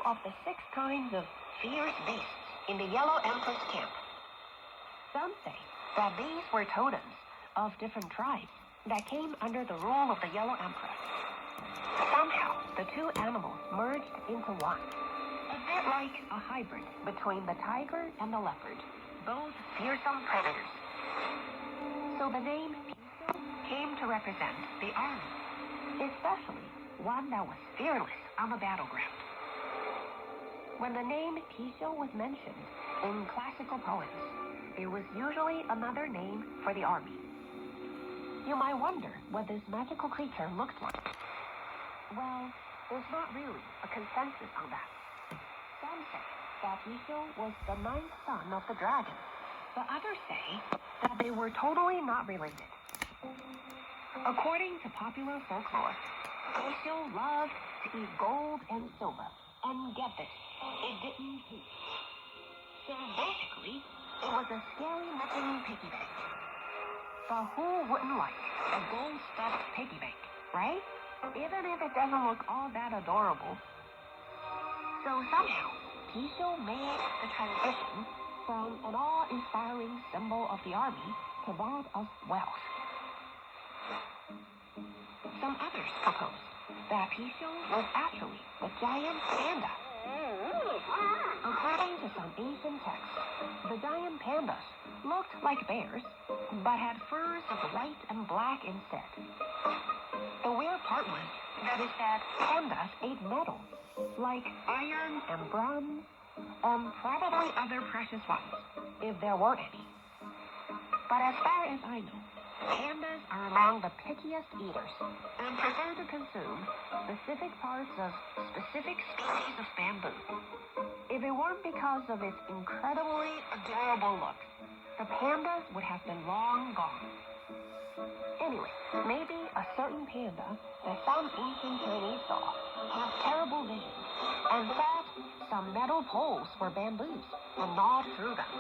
of the 6 kinds of fierce beasts in the Yellow Emperor's camp. Some say that these were totems of different tribes that came under the rule of the Yellow Emperor. Somehow, the 2 animals merged into one, a bit like a hybrid between the tiger and the leopard, both fearsome predators. So the name Piso came to represent the army, especially one that was fearless on the battleground. When the name Piso was mentioned in classical poems, it was usually another name for the army. You might wonder what this magical creature looked like. Well, there's not really a consensus on that. Some say that Piso was the 9th son of the dragon, but others say that they were totally not related. According to popular folklore, Piso loved to eat gold and silver, and get this, it didn't eat. So basically, it was a scary-looking piggy bank. But who wouldn't like a gold-stuffed piggy bank, right? Even if it doesn't look all that adorable. So somehow, Piso made the transition from an awe-inspiring symbol of the army to that of wealth. Some others proposed that Piso was actually the giant panda. According to some ancient texts, the giant pandas looked like bears, but had furs of white and black instead. The weird part was that it said pandas ate metals, like iron and bronze, and probably other precious ones, if there were any. But as far as I know, pandas are among the pickiest eaters and prefer to consume specific parts of specific species of bamboo. If it weren't because of its incredibly adorable look, the pandas would have been long gone. Anyway, maybe a certain panda that some ancient Chinese saw had terrible vision and thought some metal poles were bamboos and gnawed through them.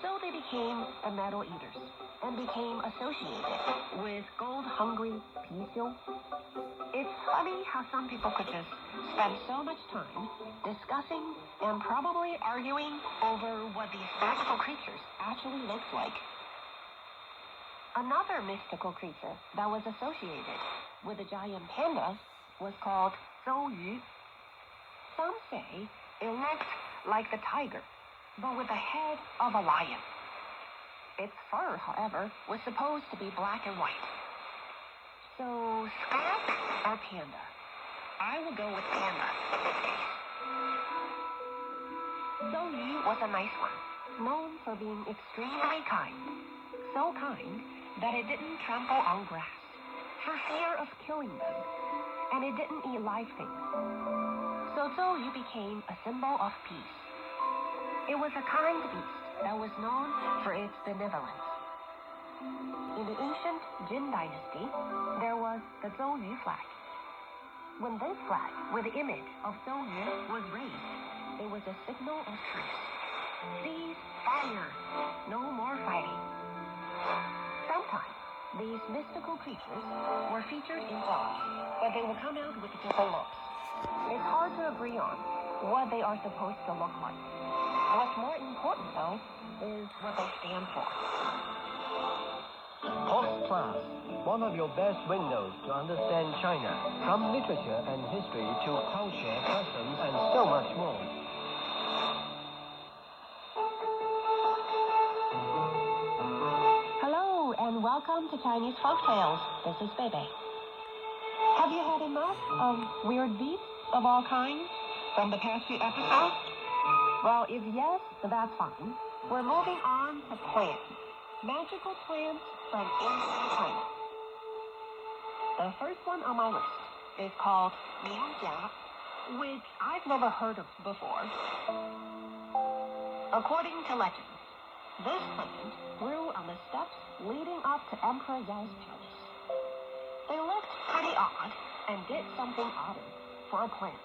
So they became the metal eaters and became associated with gold-hungry Piso. It's funny how some people could just spend so much time discussing and probably arguing over what these magical creatures actually looked like. Another mystical creature that was associated with the giant pandas was called Zhou. Some say it looked like the tiger, but with the head of a lion. Its fur, however, was supposed to be black and white. So, skunk or panda? I will go with panda in this case. Zhou was a nice one, known for being extremely kind. So kind that it didn't trample on grass, for fear of killing them, and it didn't eat live things. So Zhou became a symbol of peace. It was a kind beast that was known for its benevolence. In the ancient Jin dynasty, there was the Zhou flag. When this flag with the image of Zhou was raised, it was a signal of truce. Cease fire, no more fighting. Sometimes these mystical creatures were featured in films, but they would come out with different looks. It's hard to agree on what they are supposed to look like. What's more important, though, is what they stand for. Host Class, one of your best windows to understand China, from literature and history to culture, customs, and so much more. Hello, and welcome to Chinese folktales. This is Bebe. Have you had enough of weird beasts of all kinds from the past few episodes? Well, if yes, that's fine. We're moving on to plants. Magical plants from ancient China. The first one on my list is called Miaojia, which I've never heard of before. According to legend, this plant grew on the steps leading up to Emperor Yao's palace. They looked pretty odd and did something odder for a plant.